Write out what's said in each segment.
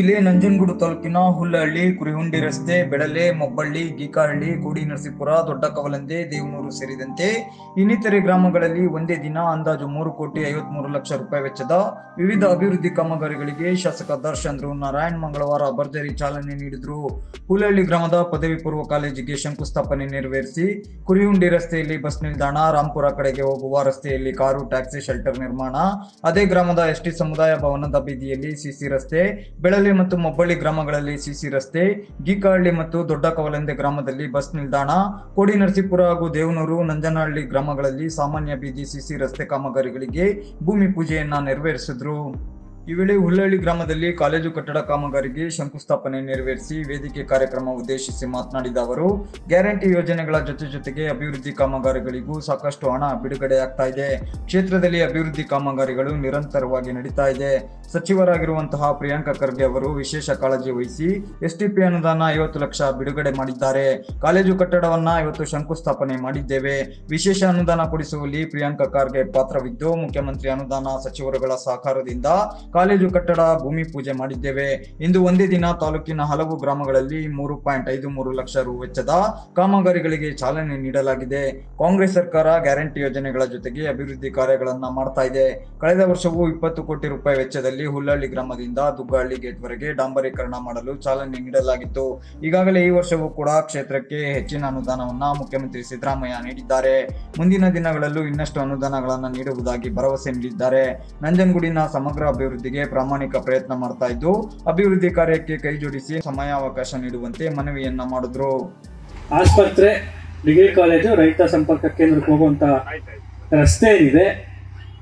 ಜಿಲ್ಲೆ ನಂಜನಗೂಡು ತಾಲೂಕಿನ ಹುಲ್ಲಹಳ್ಳಿ, ಕುರಿಹುಂಡಿ ರಸ್ತೆ, ಬೆಳಲೆ, ಮೊಬ್ಬಳ್ಳಿ, ಗೀಕಹಳ್ಳಿ, ಕೋಡಿನರಸೀಪುರ, ದೊಡ್ಡಕವಲಂದೆ, ದೇವನೂರು ಸೇರಿದಂತೆ ಇನ್ನಿತರೆ ಗ್ರಾಮಗಳಲ್ಲಿ ಒಂದೇ ದಿನ ಅಂದಾಜು 3,53,00,000 ರೂಪಾಯಿ ವೆಚ್ಚದ ವಿವಿಧ ಅಭಿವೃದ್ಧಿ ಕಾಮಗಾರಿಗಳಿಗೆ ಶಾಸಕ ದರ್ಶನ್ ನಾರಾಯಣ್ ಮಂಗಳವಾರ ಭರ್ಜರಿ ಚಾಲನೆ ನೀಡಿದರು. ಹುಲ್ಲಹಳ್ಳಿ ಗ್ರಾಮದ ಪದವಿ ಪೂರ್ವ ಕಾಲೇಜಿಗೆ ಶಂಕುಸ್ಥಾಪನೆ ನೆರವೇರಿಸಿ, ಕುರಿಹುಂಡಿ ರಸ್ತೆಯಲ್ಲಿ ಬಸ್ ನಿಲ್ದಾಣ, ರಾಂಪುರ ಕಡೆಗೆ ಹೋಗುವ ರಸ್ತೆಯಲ್ಲಿ ಕಾರು ಟ್ಯಾಕ್ಸಿ ಶೆಲ್ಟರ್ ನಿರ್ಮಾಣ, ಅದೇ ಗ್ರಾಮದ ಎಸ್ಟಿ ಸಮುದಾಯ ಭವನದ ಬೀದಿಯಲ್ಲಿ ಸಿಸಿ ರಸ್ತೆ, ಬೆಳಲೆ ಮತ್ತು ಮೊಬ್ಬಳ್ಳಿ ಗ್ರಾಮಗಳಲ್ಲಿ ಸಿಸಿ ರಸ್ತೆ, ಗೀಕಹಳ್ಳಿ ಮತ್ತು ದೊಡ್ಡಕವಲಂದೆ ಗ್ರಾಮದಲ್ಲಿ ಬಸ್ ನಿಲ್ದಾಣ, ಕೋಡಿನರಸೀಪುರ ಹಾಗೂ ದೇವನೂರು, ನಂಜನಹಳ್ಳಿ ಗ್ರಾಮಗಳಲ್ಲಿ ಸಾಮಾನ್ಯ ಬೀದಿ ಸಿಸಿ ರಸ್ತೆ ಕಾಮಗಾರಿಗಳಿಗೆ ಭೂಮಿ ಪೂಜೆಯನ್ನ ನೆರವೇರಿಸಿದ್ರು. ಈ ವೇಳೆ ಹುಲ್ಲಹಳ್ಳಿ ಗ್ರಾಮದಲ್ಲಿ ಕಾಲೇಜು ಕಟ್ಟಡ ಕಾಮಗಾರಿಗೆ ಶಂಕುಸ್ಥಾಪನೆ ನೆರವೇರಿಸಿ ವೇದಿಕೆ ಕಾರ್ಯಕ್ರಮ ಉದ್ದೇಶಿಸಿ ಮಾತನಾಡಿದ ಅವರು, ಗ್ಯಾರಂಟಿ ಯೋಜನೆಗಳ ಜೊತೆಗೆ ಅಭಿವೃದ್ಧಿ ಕಾಮಗಾರಿಗಳಿಗೂ ಸಾಕಷ್ಟು ಹಣ ಬಿಡುಗಡೆಯಾಗ್ತಾ ಇದೆ. ಕ್ಷೇತ್ರದಲ್ಲಿ ಅಭಿವೃದ್ಧಿ ಕಾಮಗಾರಿಗಳು ನಿರಂತರವಾಗಿ ನಡೀತಾ ಇದೆ. ಸಚಿವರಾಗಿರುವಂತಹ ಪ್ರಿಯಾಂಕಾ ಖರ್ಗೆ ಅವರು ವಿಶೇಷ ಕಾಳಜಿ ವಹಿಸಿ ಎಸ್ಟಿಪಿ ಅನುದಾನ 50 ಲಕ್ಷ ಬಿಡುಗಡೆ ಮಾಡಿದ್ದಾರೆ. ಕಾಲೇಜು ಕಟ್ಟಡವನ್ನ ಇವತ್ತು ಶಂಕುಸ್ಥಾಪನೆ ಮಾಡಿದ್ದೇವೆ. ವಿಶೇಷ ಅನುದಾನ ಕೊಡಿಸುವಲ್ಲಿ ಪ್ರಿಯಾಂಕಾ ಖರ್ಗೆ ಪಾತ್ರವಿದ್ದು, ಮುಖ್ಯಮಂತ್ರಿ ಅನುದಾನ ಸಚಿವರುಗಳ ಸಹಕಾರದಿಂದ ಕಾಲೇಜು ಕಟ್ಟಡ ಭೂಮಿ ಪೂಜೆ ಮಾಡಿದ್ದೇವೆ. ಇಂದು ಒಂದೇ ದಿನ ತಾಲೂಕಿನ ಹಲವು ಗ್ರಾಮಗಳಲ್ಲಿ 3.53 ಲಕ್ಷ ರು ವೆಚ್ಚದ ಕಾಮಗಾರಿಗಳಿಗೆ ಚಾಲನೆ ನೀಡಲಾಗಿದೆ. ಕಾಂಗ್ರೆಸ್ ಸರ್ಕಾರ ಗ್ಯಾರಂಟಿ ಯೋಜನೆಗಳ ಜೊತೆಗೆ ಅಭಿವೃದ್ಧಿ ಕಾರ್ಯಗಳನ್ನ ಮಾಡ್ತಾ ಇದೆ. ಕಳೆದ ವರ್ಷವೂ 20 ಕೋಟಿ ರೂಪಾಯಿ ವೆಚ್ಚದಲ್ಲಿ ಹುಲ್ಲಹಳ್ಳಿ ಗ್ರಾಮದಿಂದ ದುಗ್ಗಹಳ್ಳಿ ಗೇಟ್ ವರೆಗೆ ಡಾಂಬರೀಕರಣ ಮಾಡಲು ಚಾಲನೆ ನೀಡಲಾಗಿತ್ತು. ಈಗಾಗಲೇ ಈ ವರ್ಷವೂ ಕೂಡ ಕ್ಷೇತ್ರಕ್ಕೆ ಹೆಚ್ಚಿನ ಅನುದಾನವನ್ನ ಮುಖ್ಯಮಂತ್ರಿ ಸಿದ್ದರಾಮಯ್ಯ ನೀಡಿದ್ದಾರೆ. ಮುಂದಿನ ದಿನಗಳಲ್ಲೂ ಇನ್ನಷ್ಟು ಅನುದಾನಗಳನ್ನು ನೀಡುವುದಾಗಿ ಭರವಸೆ ನೀಡಿದ್ದಾರೆ. ನಂಜನಗೂಡಿನ ಸಮಗ್ರ ಅಭಿವೃದ್ಧಿಗೆ ಪ್ರಾಮಾಣಿಕ ಪ್ರಯತ್ನ ಮಾಡ್ತಾ ಇದ್ದು, ಅಭಿವೃದ್ಧಿ ಕಾರ್ಯಕ್ಕೆ ಕೈ ಜೋಡಿಸಿ ಸಮಯಾವಕಾಶ ನೀಡುವಂತೆ ಮನವಿಯನ್ನ ಮಾಡಿದ್ರು. ಆಸ್ಪತ್ರೆ, ಡಿಗ್ರಿ ಕಾಲೇಜು, ರೈತ ಸಂಪರ್ಕ ಕೇಂದ್ರಕ್ಕೆ ಹೋಗುವಂತ ರಸ್ತೆ ಏನಿದೆ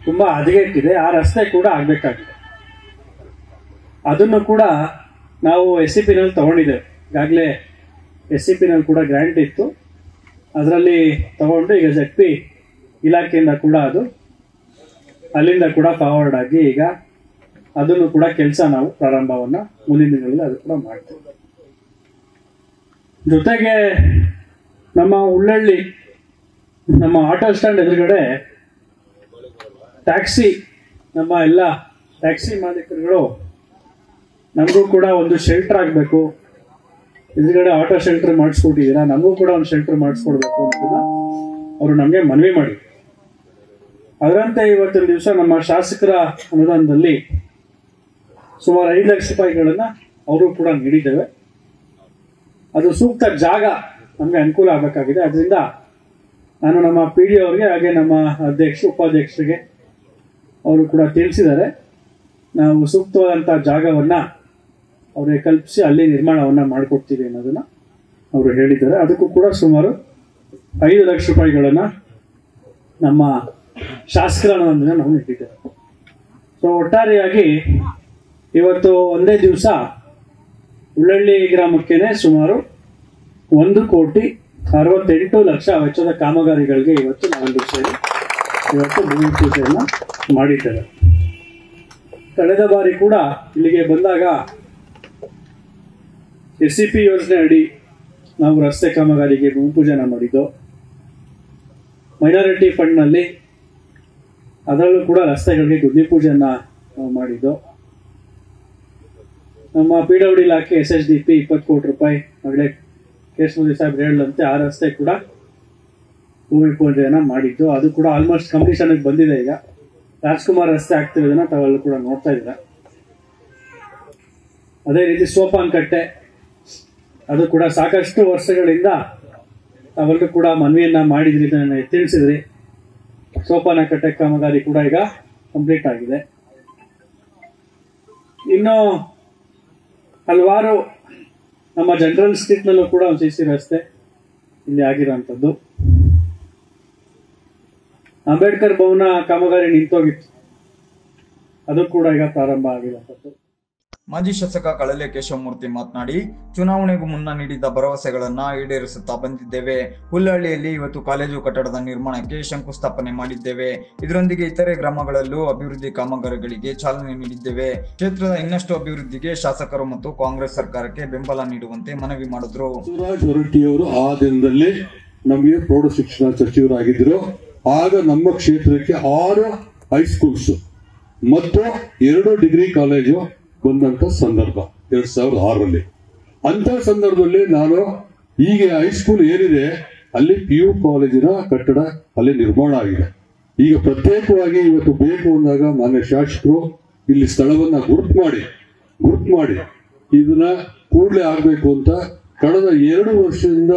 ತುಂಬಾ ಹದಗೆಟ್ಟಿದೆ. ಆ ರಸ್ತೆ ಕೂಡ ಆಗ್ಬೇಕಾಗಿದೆ. ಅದನ್ನು ಕೂಡ ನಾವು SCP ನಲ್ಲಿ ತಗೊಂಡಿದ್ದೇವೆ. ಈಗಾಗಲೇ SCP ನಲ್ಲಿ ಕೂಡ ಗ್ರಾಂಟ್ ಇತ್ತು. ಅದರಲ್ಲಿ ತಗೊಂಡು ಈಗ ZP ಇಲಾಖೆಯಿಂದ ಕೂಡ ಅದು ಅಲ್ಲಿಂದ ಕೂಡ ಫಾರ್ವರ್ಡ್ ಆಗಿ ಈಗ ಅದನ್ನು ಕೂಡ ಕೆಲಸ ನಾವು ಪ್ರಾರಂಭವನ್ನ ಮುಂದಿನ ದಿನಗಳಲ್ಲಿ ಅದು ಕೂಡ ಮಾಡ್ತೇವೆ. ಜೊತೆಗೆ ನಮ್ಮ ಹುಲ್ಲಹಳ್ಳಿ ನಮ್ಮ ಆಟೋ ಸ್ಟ್ಯಾಂಡ್ ಎದುರುಗಡೆ ಟ್ಯಾಕ್ಸಿ, ನಮ್ಮ ಎಲ್ಲ ಟ್ಯಾಕ್ಸಿ ಮಾಲೀಕರುಗಳು ನಮಗೂ ಕೂಡ ಒಂದು ಶೆಲ್ಟರ್ ಆಗಬೇಕು, ಎದುರುಗಡೆ ಆಟೋ ಶೆಲ್ಟರ್ ಮಾಡಿಸ್ಕೊಟ್ಟಿದ್ದೀರಾ, ನಮಗೂ ಕೂಡ ಒಂದು ಶೆಲ್ಟರ್ ಮಾಡಿಸ್ಕೊಡ್ಬೇಕು ಅಂತ ಅವರು ನಮಗೆ ಮನವಿ ಮಾಡಿ, ಅದರಂತೆ ಇವತ್ತಿನ ದಿವಸ ನಮ್ಮ ಶಾಸಕರ ಅನುದಾನದಲ್ಲಿ ಸುಮಾರು 5 ಲಕ್ಷ ರೂಪಾಯಿಗಳನ್ನ ಅವರು ಕೂಡ ನೀಡಿದ್ದೇವೆ. ಅದು ಸೂಕ್ತ ಜಾಗ ನಮಗೆ ಅನುಕೂಲ ಆಗಬೇಕಾಗಿದೆ. ಅದರಿಂದ ನಾನು ನಮ್ಮ PD ಅವರಿಗೆ ಹಾಗೆ ನಮ್ಮ ಉಪಾಧ್ಯಕ್ಷರಿಗೆ ಅವರು ಕೂಡ ತಿಳಿಸಿದ್ದಾರೆ. ನಾವು ಸೂಕ್ತವಾದಂತಹ ಜಾಗವನ್ನ ಅವರಿಗೆ ಕಲ್ಪಿಸಿ ಅಲ್ಲಿ ನಿರ್ಮಾಣವನ್ನ ಮಾಡಿಕೊಡ್ತೀವಿ ಅನ್ನೋದನ್ನ ಅವರು ಹೇಳಿದ್ದಾರೆ. ಅದಕ್ಕೂ ಕೂಡ ಸುಮಾರು 5 ಲಕ್ಷ ರೂಪಾಯಿಗಳನ್ನ ನಮ್ಮ ಶಾಸಕರ ಅನುದಾನದಿಂದ ನಾವು ನೀಡಿದ್ದೇವೆ. ಸೊ ಒಟ್ಟಾರೆಯಾಗಿ ಇವತ್ತು ಒಂದೇ ದಿವಸ ಹುಲ್ಲಹಳ್ಳಿ ಗ್ರಾಮಕ್ಕೇನೆ ಸುಮಾರು 1,68,00,000 ವೆಚ್ಚದ ಕಾಮಗಾರಿಗಳಿಗೆ ಇವತ್ತು ನಾವೆಲ್ಲರೂ ಸೇರಿ ಇವತ್ತು ಭೂಮಿ ಪೂಜೆಯನ್ನ ಮಾಡಿದ್ದೇವೆ. ಕಳೆದ ಬಾರಿ ಕೂಡ ಇಲ್ಲಿಗೆ ಬಂದಾಗ SCP ಯೋಜನೆ ಅಡಿ ನಾವು ರಸ್ತೆ ಕಾಮಗಾರಿಗೆ ಭೂಮಿ ಪೂಜೆನ ಮಾಡಿದ್ದು. ಮೈನಾರಿಟಿ ಫಂಡ್ ನಲ್ಲಿ ಅದರಲ್ಲೂ ಕೂಡ ರಸ್ತೆಗಳಿಗೆ ಗುದ್ದಿ ಪೂಜೆಯನ್ನ ನಾವು ಮಾಡಿದ್ದು. ನಮ್ಮ PWD ಇಲಾಖೆ SHDP 20 ಕೋಟಿ ರೂಪಾಯಿ ಆಗಲೇ ಕೇಶಮೂರ್ತಿ ಸಾಹೇಬ್ರು ಹೇಳಂತೆ ಆ ರಸ್ತೆ ಕೂಡ ಭೂಮಿ ಪೂಜೆಯನ್ನ ಮಾಡಿದ್ದು. ಅದು ಕೂಡ ಆಲ್ಮೋಸ್ಟ್ ಕಂಪ್ಲೀಷನ್ ಬಂದಿದೆ. ಈಗ ರಾಜ್ಕುಮಾರ್ ರಸ್ತೆ ಆಗ್ತಿರೋದನ್ನ ತಾವೆಲ್ಲ ಕೂಡ ನೋಡ್ತಾ ಇದ್ದೀರಾ. ಅದೇ ರೀತಿ ಸೋಪಾನಕಟ್ಟೆ, ಅದು ಕೂಡ ಸಾಕಷ್ಟು ವರ್ಷಗಳಿಂದ ತಾವೆಲ್ಲರೂ ಕೂಡ ಮನವಿಯನ್ನ ಮಾಡಿದ್ರಿ, ನನಗೆ ತಿಳಿಸಿದ್ರಿ. ಸೋಪಾನಕಟ್ಟೆ ಕಾಮಗಾರಿ ಕೂಡ ಈಗ ಕಂಪ್ಲೀಟ್ ಆಗಿದೆ. ಇನ್ನು ಹಲವಾರು ನಮ್ಮ ಜನರಲ್ ಸ್ಟ್ರೀಟ್ ನಲ್ಲೂ ಕೂಡ ಒಂದು ಸಿಸಿ ರಸ್ತೆ ಇಲ್ಲಿ ಆಗಿರುವಂತದ್ದು. ಅಂಬೇಡ್ಕರ್ ಭವನ ಕಾಮಗಾರಿ ನಿಂತೋಗಿತ್ತು, ಅದು ಕೂಡ ಈಗ ಪ್ರಾರಂಭ ಆಗಿರುವಂತದ್ದು. ಮಾಜಿ ಶಾಸಕ ಕಳಲೆ ಕೇಶವಮೂರ್ತಿ ಮಾತನಾಡಿ, ಚುನಾವಣೆಗೂ ಮುನ್ನ ನೀಡಿದ ಭರವಸೆಗಳನ್ನ ಈಡೇರಿಸುತ್ತಾ ಬಂದಿದ್ದೇವೆ. ಹುಲ್ಲಹಳ್ಳಿಯಲ್ಲಿ ಇವತ್ತು ಕಾಲೇಜು ಕಟ್ಟಡದ ನಿರ್ಮಾಣಕ್ಕೆ ಶಂಕುಸ್ಥಾಪನೆ ಮಾಡಿದ್ದೇವೆ. ಇದರೊಂದಿಗೆ ಇತರೆ ಗ್ರಾಮಗಳಲ್ಲೂ ಅಭಿವೃದ್ಧಿ ಕಾಮಗಾರಿಗಳಿಗೆ ಚಾಲನೆ ನೀಡಿದ್ದೇವೆ. ಕ್ಷೇತ್ರದ ಇನ್ನಷ್ಟು ಅಭಿವೃದ್ಧಿಗೆ ಶಾಸಕರು ಮತ್ತು ಕಾಂಗ್ರೆಸ್ ಸರ್ಕಾರಕ್ಕೆ ಬೆಂಬಲ ನೀಡುವಂತೆ ಮನವಿ ಮಾಡಿದ್ರು. ಶಿವರಾಜ್ ಹೊರಟ್ಟಿಯವರು ಆ ದಿನದಲ್ಲಿ ನಮಗೆ ಪ್ರೌಢ ಶಿಕ್ಷಣ ಸಚಿವರಾಗಿದ್ದರು. ಆಗ ನಮ್ಮ ಕ್ಷೇತ್ರಕ್ಕೆ 6 ಹೈಸ್ಕೂಲ್ಸ್ ಮತ್ತು 2 ಡಿಗ್ರಿ ಕಾಲೇಜು ಬಂದಂತ ಸಂದರ್ಭ 2006ರಲ್ಲಿ. ಅಂತ ಸಂದರ್ಭದಲ್ಲಿ ನಾನು ಈಗ ಹೈಸ್ಕೂಲ್ ಏನಿದೆ ಅಲ್ಲಿ PU ಕಾಲೇಜಿನ ಕಟ್ಟಡ ಅಲ್ಲಿ ನಿರ್ಮಾಣ ಆಗಿದೆ. ಈಗ ಪ್ರತ್ಯೇಕವಾಗಿ ಇವತ್ತು ಬೇಕು ಅಂದಾಗ ಮಾನ್ಯ ಶಾಸಕರು ಇಲ್ಲಿ ಸ್ಥಳವನ್ನ ಗುರುತು ಮಾಡಿ ಇದನ್ನ ಕೂಡಲೇ ಆಗ್ಬೇಕು ಅಂತ ಕಳೆದ 2 ವರ್ಷದಿಂದ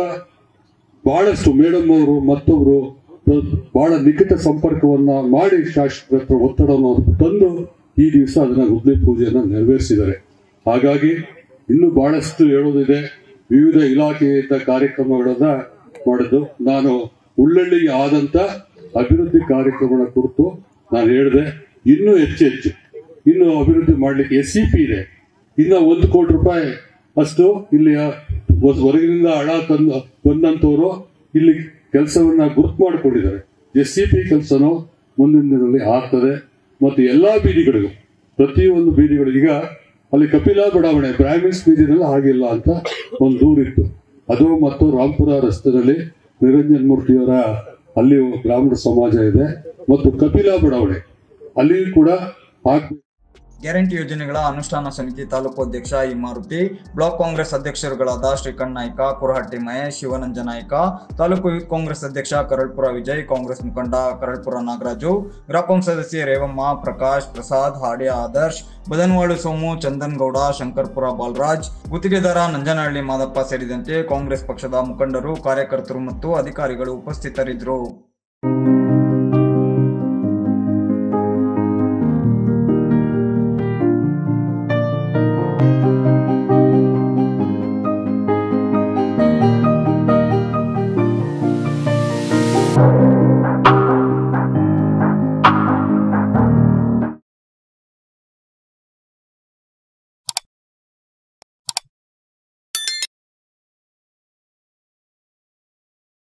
ಬಹಳಷ್ಟು ಮೇಡಮ್ ಅವರು ಮತ್ತೊಬ್ರು ಬಹಳ ನಿಕಟ ಸಂಪರ್ಕವನ್ನ ಮಾಡಿ ಶಾಸಕರ ಹತ್ರ ಒತ್ತಡವನ್ನು ತಂದು ಈ ದಿವಸ ಅದನ್ನ ಗುದ್ಲಿ ಪೂಜೆಯನ್ನ ನೆರವೇರಿಸಿದ್ದಾರೆ. ಹಾಗಾಗಿ ಇನ್ನು ಬಹಳಷ್ಟು ಹೇಳೋದಿದೆ. ವಿವಿಧ ಇಲಾಖೆಯಿಂದ ಕಾರ್ಯಕ್ರಮಗಳನ್ನ ಮಾಡಿದ್ದು ನಾನು ಉಳ್ಳಳ್ಳಿಗೆ ಆದಂತ ಅಭಿವೃದ್ಧಿ ಕಾರ್ಯಕ್ರಮಗಳ ಕುರಿತು ನಾನು ಹೇಳಿದೆ. ಇನ್ನೂ ಹೆಚ್ಚು ಇನ್ನು ಅಭಿವೃದ್ಧಿ ಮಾಡ್ಲಿಕ್ಕೆ SCP ಇದೆ. ಇನ್ನ 1 ಕೋಟಿ ರೂಪಾಯಿ ಅಷ್ಟು ಇಲ್ಲಿ ಹೊರಗಿನಿಂದ ಹಣ ಬಂದಂತವರು ಇಲ್ಲಿ ಕೆಲಸವನ್ನ ಗುರುತು ಮಾಡಿಕೊಂಡಿದ್ದಾರೆ. SCP ಕೆಲಸನೂ ಮುಂದಿನ ದಿನದಲ್ಲಿ ಆಗ್ತದೆ. ಮತ್ತು ಎಲ್ಲಾ ಬೀದಿಗಳಿಗೂ ಪ್ರತಿಯೊಂದು ಬೀದಿಗಳು ಈಗ ಅಲ್ಲಿ ಕಪಿಲಾ ಬಡಾವಣೆ ಬ್ರಾಹ್ಮಿನ್ಸ್ ಬೀದಿನಲ್ಲಿ ಆಗಿಲ್ಲ ಅಂತ ಒಂದು ದೂರಿತ್ತು. ಅದು ಮತ್ತು ರಾಂಪುರ ರಸ್ತೆಯಲ್ಲಿ ನಿರಂಜನ್ ಮೂರ್ತಿಯವರ ಅಲ್ಲಿ ಬ್ರಾಹ್ಮಣ ಸಮಾಜ ಇದೆ ಮತ್ತು ಕಪಿಲಾ ಬಡಾವಣೆ ಅಲ್ಲಿಯೂ ಕೂಡ ಆಗ್ಬೇಕು. ಗ್ಯಾರಂಟಿ ಯೋಜನೆಗಳ ಅನುಷ್ಠಾನ ಸಮಿತಿ ತಾಲೂಕು ಅಧ್ಯಕ್ಷ ಇ ಮಾರುತಿ, ಬ್ಲಾಕ್ ಕಾಂಗ್ರೆಸ್ ಅಧ್ಯಕ್ಷರುಗಳಾದ ಶ್ರೀಕಂಠ ನಾಯ್ಕ, ಕುರಹಟ್ಟಿ ಮಹೇಶ್, ಶಿವಾನಂದ ನಾಯ್ಕ, ತಾಲೂಕು ಯೂತ್ ಕಾಂಗ್ರೆಸ್ ಅಧ್ಯಕ್ಷ ಕರಳ್ಪುರ ವಿಜಯ್, ಕಾಂಗ್ರೆಸ್ ಮುಖಂಡ ಕರಳ್ಪುರ ನಾಗರಾಜು, ಗ್ರಾಪಂ ಸದಸ್ಯೆ ರೇವಮ್ಮ, ಪ್ರಕಾಶ್, ಪ್ರಸಾದ್, ಹಾಡ್ಯ ಆದರ್ಶ್, ಬದನವಾಳು ಸೋಮು, ಚಂದನ್ ಗೌಡ, ಶಂಕರ್ಪುರ ಬಾಲರಾಜ್, ಗುತ್ತಿಗೆದಾರ ನಂಜನಹಳ್ಳಿ ಮಾದಪ್ಪ ಸೇರಿದಂತೆ ಕಾಂಗ್ರೆಸ್ ಪಕ್ಷದ ಮುಖಂಡರು, ಕಾರ್ಯಕರ್ತರು ಮತ್ತು ಅಧಿಕಾರಿಗಳು ಉಪಸ್ಥಿತರಿದ್ದರು.